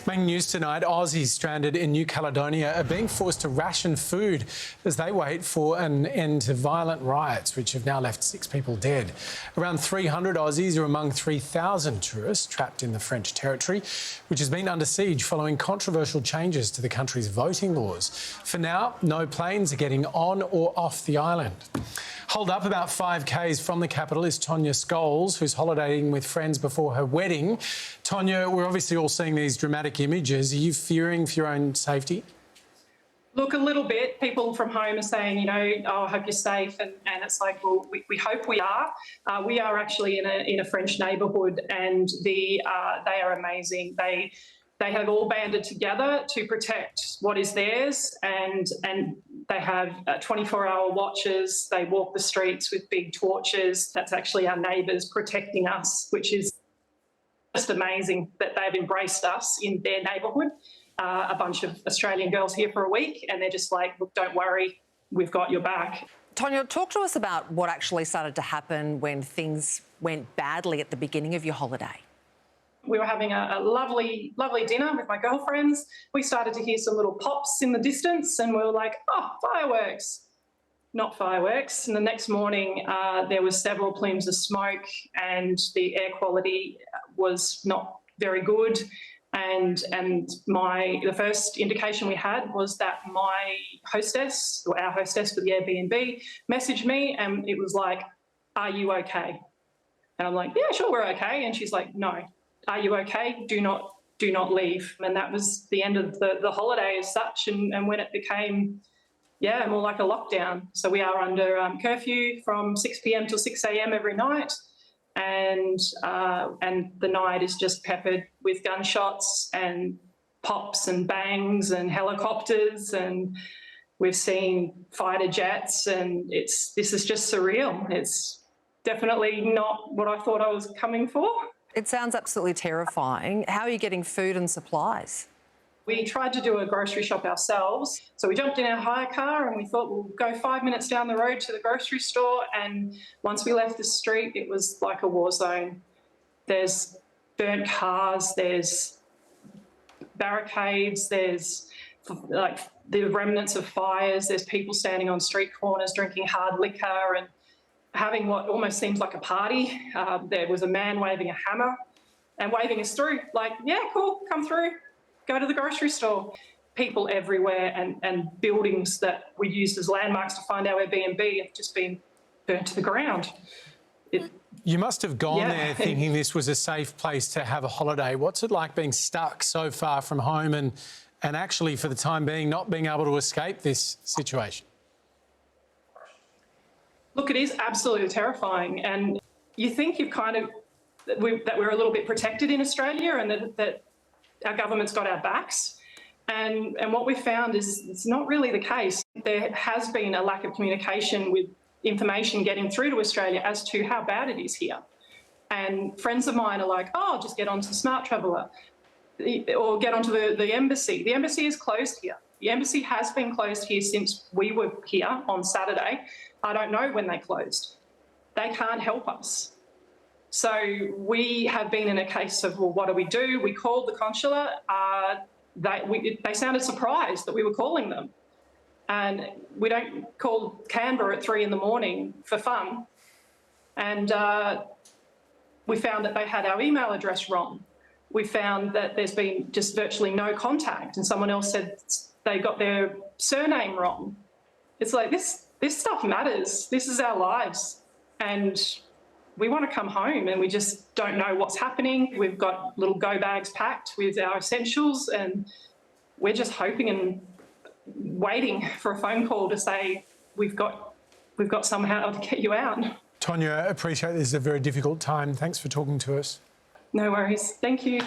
Main news tonight, Aussies stranded in New Caledonia are being forced to ration food as they wait for an end to violent riots, which have now left 6 people dead. Around 300 Aussies are among 3,000 tourists trapped in the French territory, which has been under siege following controversial changes to the country's voting laws. For now, no planes are getting on or off the island. Holed up about 5 k's from the capital is Tonia Scholes, who's holidaying with friends before her wedding. Tonia, we're obviously all seeing these dramatic images. Are you fearing for your own safety? Look, a little bit. People from home are saying, oh, I hope you're safe. And it's like, well, we hope we are. We are actually in a French neighbourhood, and they are amazing. They have all banded together to protect what is theirs, and they have 24-hour watches. They walk the streets with big torches. That's actually our neighbours protecting us, which is just amazing that they've embraced us in their neighbourhood. A bunch of Australian girls here for a week, and they're just like, look, don't worry, we've got your back. Tonia, talk to us about what actually started to happen when things went badly at the beginning of your holiday. We were having a lovely, lovely dinner with my girlfriends. We started to hear some little pops in the distance, and we were like, oh, fireworks. Not fireworks. And the next morning, there was several plumes of smoke, and the air quality was not very good. And the first indication we had was that my hostess, or our hostess for the Airbnb, messaged me, and it was like, are you okay? And I'm like, yeah, sure, we're okay. And she's like, no. Are you okay? Do not leave. And that was the end of the holiday as such. And when it became, more like a lockdown. So we are under curfew from 6 p.m. till 6 a.m. every night. And the night is just peppered with gunshots and pops and bangs and helicopters. And we've seen fighter jets, and this is just surreal. It's definitely not what I thought I was coming for. It sounds absolutely terrifying. How are you getting food and supplies? We tried to do a grocery shop ourselves. So we jumped in our hire car and we thought we'll go 5 minutes down the road to the grocery store. And once we left the street, it was like a war zone. There's burnt cars, there's barricades, there's like the remnants of fires, there's people standing on street corners drinking hard liquor and having what almost seems like a party. There was a man waving a hammer and waving us through, like, yeah, cool, come through, go to the grocery store. People everywhere, and buildings that we used as landmarks to find our Airbnb have just been burnt to the ground. You must have gone there thinking this was a safe place to have a holiday. What's it like being stuck so far from home and actually, for the time being, not being able to escape this situation? Look, it is absolutely terrifying, and you think that we're a little bit protected in Australia, and that our government's got our backs. And what we found is it's not really the case. There has been a lack of communication with information getting through to Australia as to how bad it is here. And friends of mine are like, oh, just get onto Smart Traveller or get onto the embassy. The embassy is closed here. The embassy has been closed here since we were here on Saturday. I don't know when they closed. They can't help us. So we have been in a case of, well, what do we do? We called the consulate. They sounded surprised that we were calling them. And we don't call Canberra at 3 a.m. for fun. And we found that they had our email address wrong. We found that there's been just virtually no contact, and someone else said they got their surname wrong. It's like, this stuff matters. This is our lives. And we want to come home, and we just don't know what's happening. We've got little go bags packed with our essentials, and we're just hoping and waiting for a phone call to say we've got somehow to get you out. Tonia, I appreciate this is a very difficult time. Thanks for talking to us. No worries. Thank you.